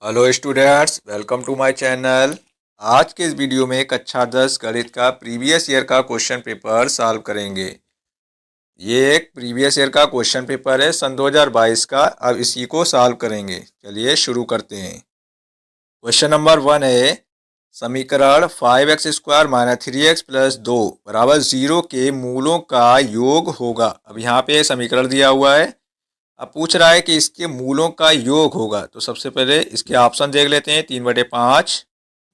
Hello students, welcome to my channel. आज के इस वीडियो में कक्षा 10 गणित का प्रीवियस ईयर का क्वेश्चन पेपर सॉल्व करेंगे। ये एक प्रीवियस ईयर का क्वेश्चन पेपर है सन 2022 का। अब इसी को सॉल्व करेंगे। चलिए शुरू करते हैं। क्वेश्चन नंबर 1 है, समीकरण 5x² - 3x + 2 बराबर 0 के मूलों का योग होगा। अब यहाँ पे समीकरण दिया हुआ है। अब पूछ रहा है कि इसके मूलों का योग होगा। तो सबसे पहले इसके ऑप्शन देख लेते हैं। 3/5,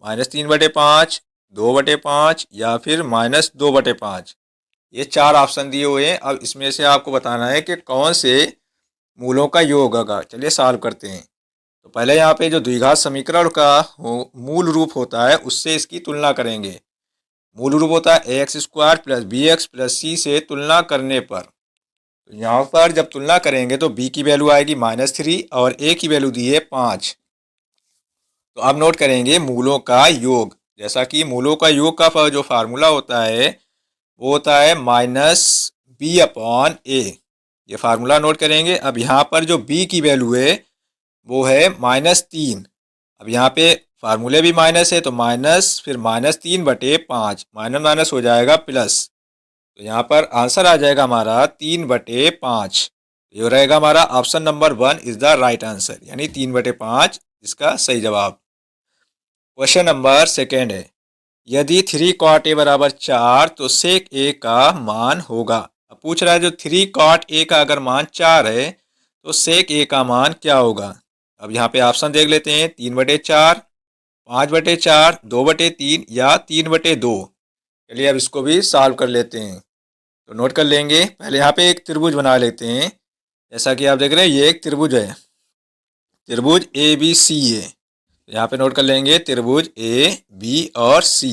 -3/5, 2/5 या फिर -2/5। ये चार ऑप्शन दिए हुए हैं। अब इसमें से आपको बताना है कि कौन से मूलों का योग होगा। चलिए सॉल्व करते हैं। तो पहले यहाँ पे जो द्विघात समीकरण का मूल रूप होता है उससे इसकी तुलना करेंगे। मूल रूप होता है ax² + bx + c से तुलना करने पर। तो यहाँ पर जब तुलना करेंगे तो b की वैल्यू आएगी -3 और a की वैल्यू दी है 5। तो अब नोट करेंगे मूलों का योग। जैसा कि मूलों का योग का जो फार्मूला होता है वो होता है -b/a। ये फार्मूला नोट करेंगे। अब यहाँ पर जो b की वैल्यू है वो है -3। अब यहाँ पे फार्मूले भी माइनस है तो माइनस, फिर -3/5, माइनस माइनस हो जाएगा प्लस। तो यहाँ पर आंसर आ जाएगा हमारा 3/5। ये रहेगा हमारा option number 1 is the right answer, यानी 3/5 इसका सही जवाब। क्वेश्चन नंबर सेकेंड है, यदि 3 cot a बराबर 4 तो sec a का मान होगा। अब पूछ रहा है जो 3 cot a का अगर मान 4 है तो sec a का मान क्या होगा। अब यहाँ पे ऑप्शन देख लेते हैं। 3/4, 5/4, 2/3 या 3/2। चलिए अब इसको भी सॉल्व कर लेते हैं। तो नोट कर लेंगे। पहले यहाँ पे एक त्रिभुज बना लेते हैं। जैसा कि आप देख रहे हैं ये एक त्रिभुज है, त्रिभुज ABC है। यहाँ पे नोट कर लेंगे त्रिभुज A, B और C।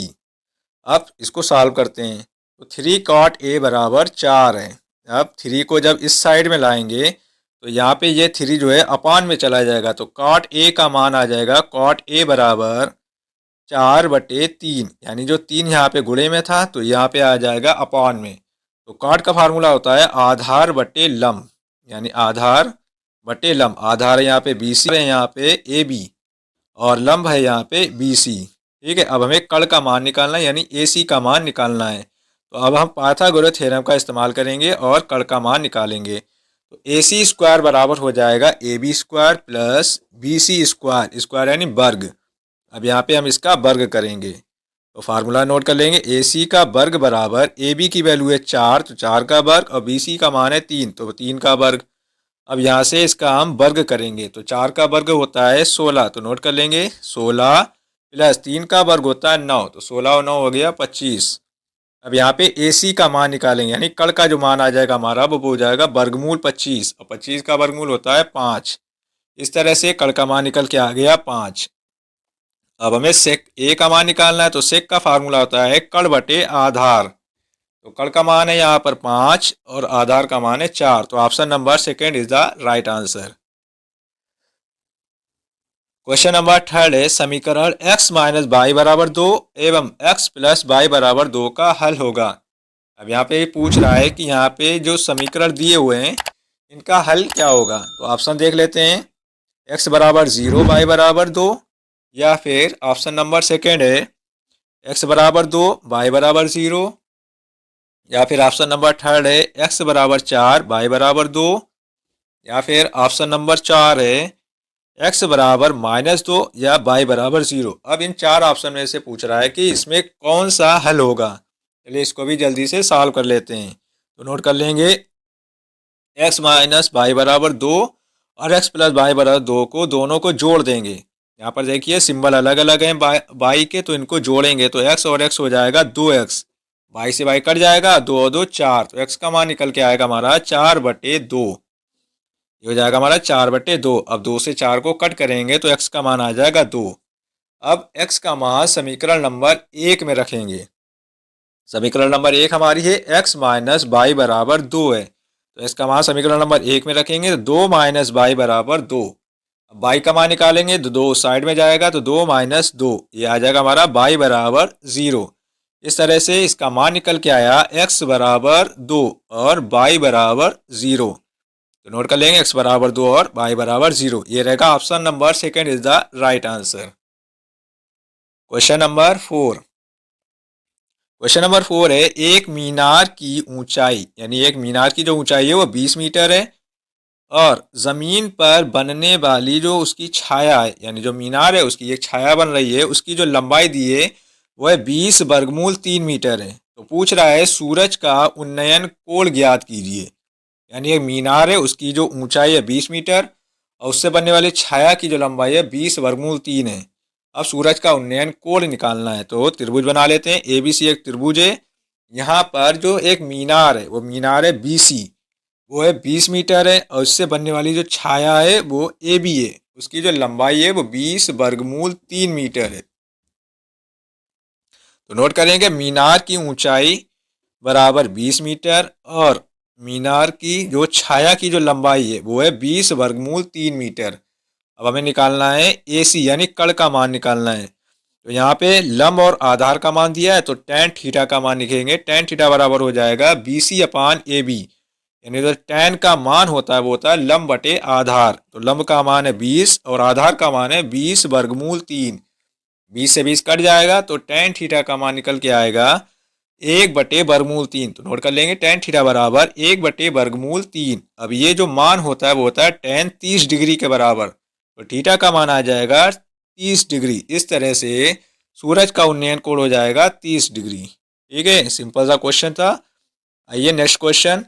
अब इसको सॉल्व करते हैं। तो 3 cot A बराबर 4 है। अब 3 को जब इस साइड में लाएंगे तो यहाँ पे ये 3 जो है अपान में चला जाएगा। तो cot A का मान आ जाएगा cot A बराबर 4/3, यानी जो 3 यहाँ पे गुणे में था तो यहाँ पे आ जाएगा अपान में। तो कॉट का फार्मूला होता है आधार बटे लंब, यानी आधार बटे लंब। आधार है यहाँ पे BC है, यहाँ पे AB और लंब है यहाँ पे BC। ठीक है। अब हमें कड़ का मान निकालना है, यानी AC का मान निकालना है। तो अब हम पाइथागोरस थ्योरम का इस्तेमाल करेंगे और कड़ का मान निकालेंगे। तो AC² बराबर हो जाएगा AB² + BC², स्क्वायर यानी वर्ग। अब यहाँ पे हम इसका वर्ग करेंगे। तो फार्मूला नोट कर लेंगे। AC का वर्ग बराबर AB की वैल्यू है 4 तो 4 का वर्ग और BC का मान है 3 तो 3 का वर्ग। अब यहाँ से इसका हम वर्ग करेंगे। तो 4 का वर्ग होता है 16, तो नोट कर लेंगे 16 प्लस 3 का वर्ग होता है 9 तो 16 और 9 हो गया 25। अब यहाँ पे AC का मान निकालेंगे, यानी कड़ का जो मान आ जाएगा हमारा वो हो जाएगा वर्गमूल 25 और 25 का वर्गमूल होता है 5। इस तरह से कड़ का मान निकल के आ गया 5। अब हमें सेक ए का मान निकालना है। तो सेक का फार्मूला होता है कड़ बटे आधार। तो कड़ का मान है यहाँ पर 5 और आधार का मान है 4। तो option number second is the right answer. Question number third है, समीकरण x - y बराबर 2 एवं x + y बराबर 2 का हल होगा। अब यहाँ पे पूछ रहा है कि यहाँ पे जो समीकरण दिए हुए हैं इनका हल क्या होगा। तो ऑप्शन देख लेते हैं। x बराबर 0, y बराबर 2, या फिर ऑप्शन नंबर सेकेंड है x बराबर 2, y बराबर 0, या फिर ऑप्शन नंबर थर्ड है x बराबर 4, y बराबर 2, या फिर ऑप्शन नंबर 4 है x बराबर -2 या y बराबर 0। अब इन चार ऑप्शन में से पूछ रहा है कि इसमें कौन सा हल होगा। चलिए इसको भी जल्दी से सॉल्व कर लेते हैं। तो नोट कर लेंगे x - y बराबर 2 और x + y बराबर 2 को दोनों को जोड़ देंगे। यहाँ पर देखिए सिंबल अलग अलग हैं y के, तो इनको जोड़ेंगे तो x और x हो जाएगा 2x, y से y कट जाएगा, 2 और 2 4, तो x का मान निकल के आएगा हमारा 4/2। ये हो जाएगा हमारा 4/2। अब 2 से 4 को कट करेंगे तो x का मान आ जाएगा 2। अब x का मान समीकरण नंबर 1 में रखेंगे। समीकरण नंबर 1 हमारी है x - y बराबर 2 है। तो x का मान समीकरण नंबर 1 में रखेंगे तो 2 - y बराबर 2। अब y का मान निकालेंगे तो 2 साइड में जाएगा तो 2 - 2, ये आ जाएगा हमारा y बराबर 0। इस तरह से इसका मान निकल के आया x बराबर 2 और y बराबर 0। तो नोट कर लेंगे x बराबर 2 और y बराबर 0। ये रहेगा option number second is the right answer. Question number 4। Question number 4 है, एक मीनार की ऊंचाई, यानी एक मीनार की जो ऊंचाई है वो 20 मीटर है और जमीन पर बनने वाली जो उसकी छाया है, यानी जो मीनार है उसकी एक छाया बन रही है, उसकी जो लंबाई दी है वो है 20 वर्गमूल 3 मीटर है। तो पूछ रहा है सूरज का उन्नयन कोण ज्ञात कीजिए। यानी एक मीनार है उसकी जो ऊंचाई है 20 मीटर और उससे बनने वाली छाया की जो लंबाई है 20 वर्गमूल 3 है। अब सूरज का उन्नयन कोण निकालना है, तो त्रिभुज बना लेते हैं। ABC एक त्रिभुज है। यहाँ पर जो एक मीनार है वो मीनार है BC, वो है 20 मीटर है और उससे बनने वाली जो छाया है वो AB है, उसकी जो लंबाई है वो 20 वर्गमूल 3 मीटर है। तो नोट करेंगे मीनार की ऊंचाई बराबर 20 मीटर और मीनार की जो छाया की जो लंबाई है वो है 20 वर्गमूल 3 मीटर। अब हमें निकालना है AC यानी कण का मान निकालना है। तो यहाँ पे लंब और आधार का मान दिया है तो tan थीटा का मान लिखेंगे। tan थीटा बराबर हो जाएगा BC अपान AB, यानी जो tan का मान होता है वो होता है लंब बटे आधार। तो लंब का मान है 20 और आधार का मान है 20 वर्गमूल 3। 20 से 20 कट जाएगा तो tan थीटा का मान निकल के आएगा 1/वर्गमूल 3। तो नोट कर लेंगे tan थीटा बराबर 1/वर्गमूल 3। अब ये जो मान होता है वो होता है tan 30 डिग्री के बराबर, तो थीटा का मान आ जाएगा 30 डिग्री। इस तरह से सूरज का उन्नयन कोण हो जाएगा 30 डिग्री। ठीक है, सिंपल सा क्वेश्चन था। आइए नेक्स्ट क्वेश्चन।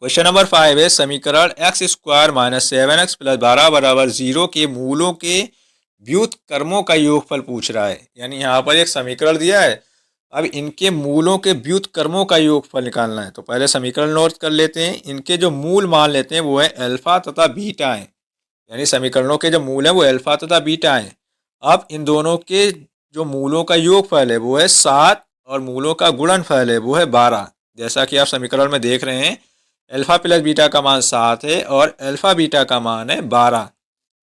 क्वेश्चन नंबर 5 है, समीकरण x² - 7x + 12 बराबर 0 के मूलों के व्युत्क्रमों का योगफल पूछ रहा है। यानी यहाँ पर एक समीकरण दिया है, अब इनके मूलों के व्युत्क्रमों का योगफल निकालना है। तो पहले समीकरण नोट कर लेते हैं। इनके जो मूल मान लेते हैं वो है अल्फा तथा बीटा है, यानी समीकरणों के जो मूल है वो अल्फा तथा बीटा है। अब इन दोनों के जो मूलों का योगफल है वो है 7 और मूलों का गुणनफल है वो है 12। जैसा कि आप समीकरण में देख रहे हैं, अल्फा प्लस बीटा का मान 7 है और अल्फा बीटा का मान है 12।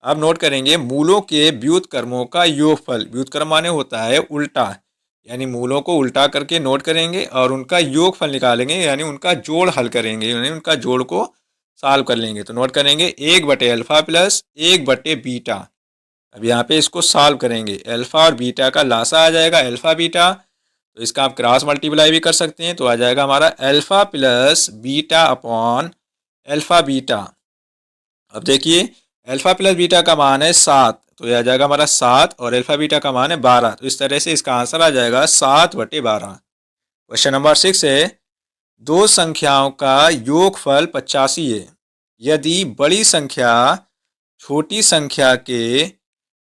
अब नोट करेंगे मूलों के व्युत्क्रमों का योगफल। व्युत्क्रम माने होता है उल्टा, यानी मूलों को उल्टा करके नोट करेंगे और उनका योगफल निकालेंगे, यानी उनका जोड़ हल करेंगे, यानी उनका जोड़ को सॉल्व कर लेंगे। तो नोट करेंगे 1/अल्फा प्लस 1/बीटा। अब यहाँ पे इसको सॉल्व करेंगे, अल्फा और बीटा का लासा आ जाएगा अल्फा बीटा, तो इसका आप क्रॉस मल्टीप्लाई भी कर सकते हैं। तो आ जाएगा हमारा alpha plus beta upon alpha beta. अब देखिए अल्फा प्लस बीटा का मान है 7, तो यह आ जाएगा हमारा 7 और अल्फा बीटा का मान है 12। तो इस तरह से इसका आंसर आ जाएगा 7/12। क्वेश्चन नंबर 6 है, दो संख्याओं का योगफल 85 है यदि बड़ी संख्या छोटी संख्या के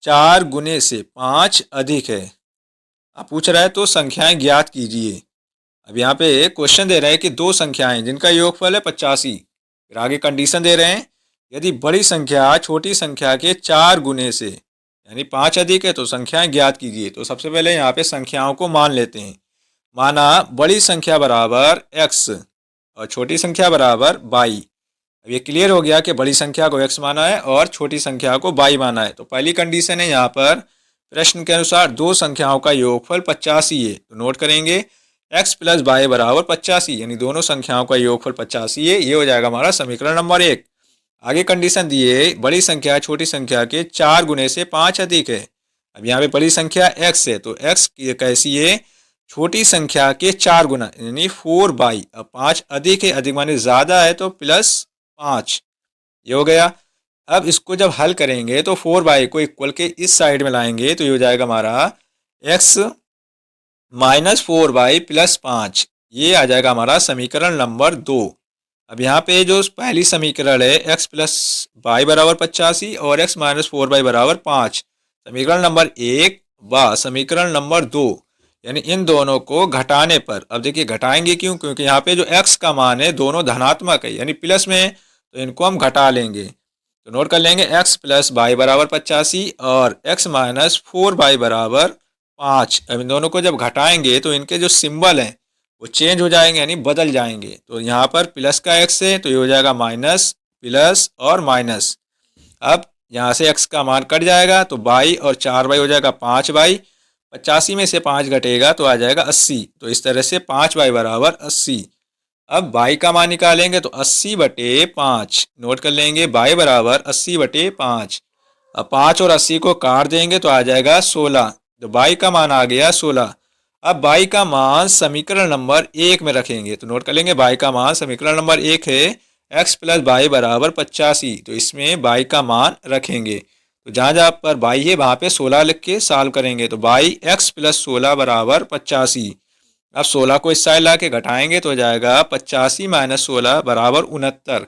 4 गुने से 5 अधिक है। आप पूछ रहा है तो संख्याएं ज्ञात कीजिए। अब यहाँ पे क्वेश्चन दे रहे हैं कि दो संख्याएं जिनका योगफल है 85, फिर आगे कंडीशन दे रहे हैं यदि बड़ी संख्या छोटी संख्या के 4 गुने से यानी 5 अधिक है तो संख्याएं ज्ञात कीजिए। तो सबसे पहले यहाँ पे संख्याओं को मान लेते हैं। माना बड़ी संख्या बराबर x और छोटी संख्या बराबर y। अब ये क्लियर हो गया कि बड़ी संख्या को x माना है और छोटी संख्या को y माना है। तो पहली कंडीशन है यहाँ पर प्रश्न के अनुसार दो संख्याओं का योगफल 85 है। तो नोट करेंगे x प्लस y बराबर 85, यानी दोनों संख्याओं का योगफल 85 है। ये हो जाएगा हमारा समीकरण नंबर 1। आगे कंडीशन दिए बड़ी संख्या छोटी संख्या के 4 गुने से 5 अधिक है। अब यहाँ पे बड़ी संख्या x है तो x कैसी है, छोटी संख्या के 4 गुना यानी 4/। अब 5 अधिक है, अधिक माने ज़्यादा है तो +5, ये हो गया। अब इसको जब हल करेंगे तो 4/, को इक्वल के इस साइड में लाएंगे तो ये हो जाएगा हमारा x - 4/, +5। ये आ जाएगा हमारा समीकरण नंबर 2। अब यहाँ पे जो पहली समीकरण है x प्लस y बराबर 85 और x - 4/, बराबर 5, समीकरण नंबर 1 व समीकरण नंबर 2, यानी इन दोनों को घटाने पर, अब देखिए घटाएंगे क्यों, क्योंकि यहाँ पे जो x का मान है दोनों धनात्मक है यानी प्लस में, तो इनको हम घटा लेंगे। तो नोट कर लेंगे x प्लस y बराबर 85 और x - 4/, बराबर 5। अब इन दोनों को जब घटाएंगे तो इनके जो सिंबल हैं वो चेंज हो जाएंगे यानी बदल जाएंगे। तो यहाँ पर प्लस का x है तो ये हो जाएगा माइनस, प्लस और माइनस। अब यहाँ से x का मान कट जाएगा तो y और 4y हो जाएगा 5y। 85 में से 5 घटेगा तो आ जाएगा 80। तो इस तरह से 5y बराबर 80। अब y का मान निकालेंगे तो 80/5, नोट कर लेंगे y बराबर 80/5। अब 5 और 80 को काट देंगे तो आ जाएगा 16, तो y का मान आ गया 16। अब y का मान समीकरण नंबर 1 में रखेंगे तो नोट कर लेंगे y का मान समीकरण नंबर 1 है x प्लस y बराबर 85, तो इसमें y का मान रखेंगे। तो जहाँ जहाँ पर y है वहाँ पे 16 लिख के सॉल्व करेंगे तो y x प्लस 16 बराबर 85। अब 16 को इस साइड ला के घटाएंगे तो हो जाएगा 85 माइनस 16 बराबर 69।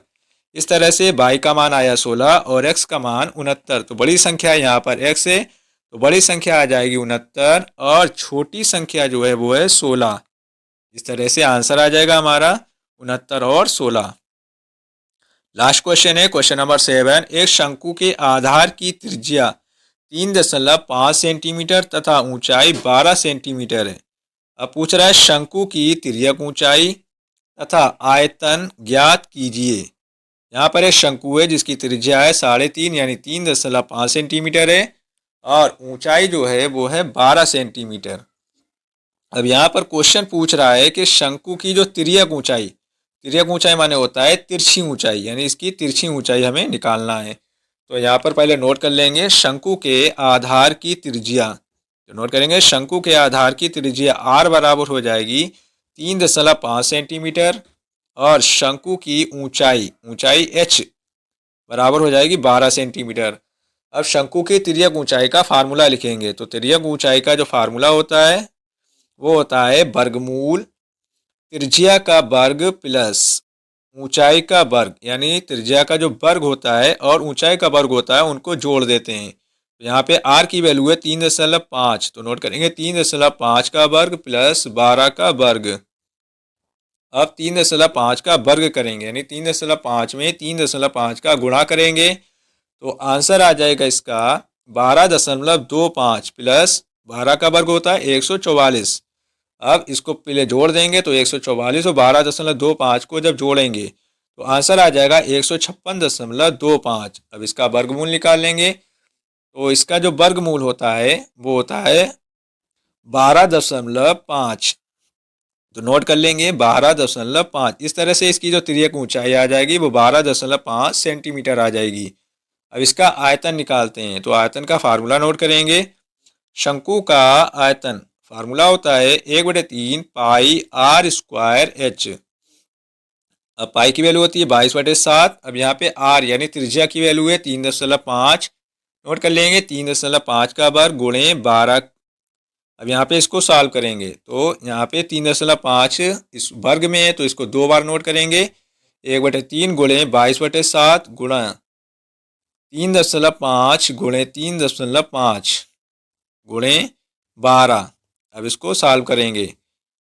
इस तरह से y का मान आया 16 और x का मान 69। तो बड़ी संख्या यहाँ पर x है तो बड़ी संख्या आ जाएगी 69 और छोटी संख्या जो है वो है 16। इस तरह से आंसर आ जाएगा हमारा 69 और 16। लास्ट क्वेश्चन है क्वेश्चन नंबर 7। एक शंकु के आधार की त्रिज्या 3.5 सेंटीमीटर तथा ऊंचाई 12 सेंटीमीटर है। अब पूछ रहा है शंकु की तिर्यक ऊंचाई तथा आयतन ज्ञात कीजिए। यहाँ पर एक शंकु है जिसकी त्रिज्या है 3.5 यानी 3.5 सेंटीमीटर है और ऊंचाई जो है वो है 12 सेंटीमीटर। अब यहाँ पर क्वेश्चन पूछ रहा है कि शंकु की जो तिर्यक ऊंचाई माने होता है तिरछी ऊंचाई, यानी इसकी तिरछी ऊंचाई हमें निकालना है। तो यहाँ पर पहले नोट कर लेंगे शंकु के आधार की त्रिज्या, तो नोट करेंगे शंकु के आधार की त्रिज्या r बराबर हो जाएगी 3.5 सेंटीमीटर और शंकु की ऊंचाई h बराबर हो जाएगी 12 सेंटीमीटर। अब शंकु की तिर्यक ऊंचाई का फार्मूला लिखेंगे तो तिर्यक ऊंचाई का जो फार्मूला होता है वो होता है वर्गमूल त्रिज्या का वर्ग प्लस ऊंचाई का वर्ग, यानी त्रिज्या का जो वर्ग होता है और ऊंचाई का वर्ग होता है उनको जोड़ देते हैं। तो यहाँ पे r की वैल्यू है 3.5, तो नोट करेंगे 3.5 का वर्ग प्लस 12 का वर्ग। अब 3.5 का वर्ग करेंगे यानी 3.5 में 3.5 का गुणा करेंगे तो आंसर आ जाएगा इसका 12.25 प्लस 12 का वर्ग होता है 144। अब इसको पहले जोड़ देंगे तो 144 और 12.25 को जब जोड़ेंगे तो आंसर आ जाएगा 156.25। अब इसका वर्गमूल निकाल लेंगे तो इसका जो वर्गमूल होता है वो होता है 12.5, तो नोट कर लेंगे 12.5। इस तरह से इसकी जो तिर्यक ऊंचाई आ जाएगी वो 12.5 सेंटीमीटर आ जाएगी। अब इसका आयतन निकालते हैं तो आयतन का फार्मूला नोट करेंगे। शंकु का आयतन फार्मूला होता है 1/3 पाई r स्क्वायर h। अब पाई की वैल्यू होती है 22/7। अब यहाँ पे r यानी त्रिज्या की वैल्यू है 3.5, नोट कर लेंगे 3.5 का वर्ग गुणे 12। अब यहाँ पे इसको सॉल्व करेंगे तो यहाँ पे 3.5 इस वर्ग में है तो इसको 2 बार नोट करेंगे 1/3 गुणे 22/7 गुणा 3.5 गुणे 3.5 गुणे 12। अब इसको सॉल्व करेंगे।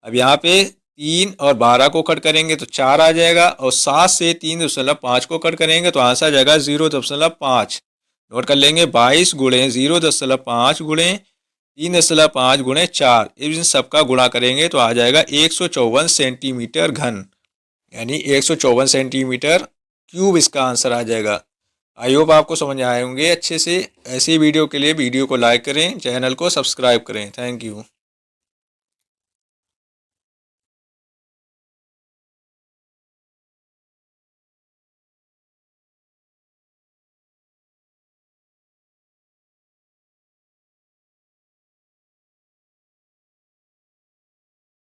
अब यहाँ पे 3 और 12 को कट करेंगे तो 4 आ जाएगा और 7 से 3.5 को कट करेंगे तो आंसर आ जाएगा 0.5। नोट कर लेंगे 22 गुणे 0.5 गुणे 3.5 गुणे 4, इन सबका गुणा करेंगे तो आ जाएगा 154 सेंटीमीटर घन, यानी 154 सेंटीमीटर क्यूब इसका आंसर आ जाएगा। आई होप आपको समझ आए होंगे अच्छे से। ऐसे वीडियो के लिए वीडियो को लाइक करें, चैनल को सब्सक्राइब करें। Thank you.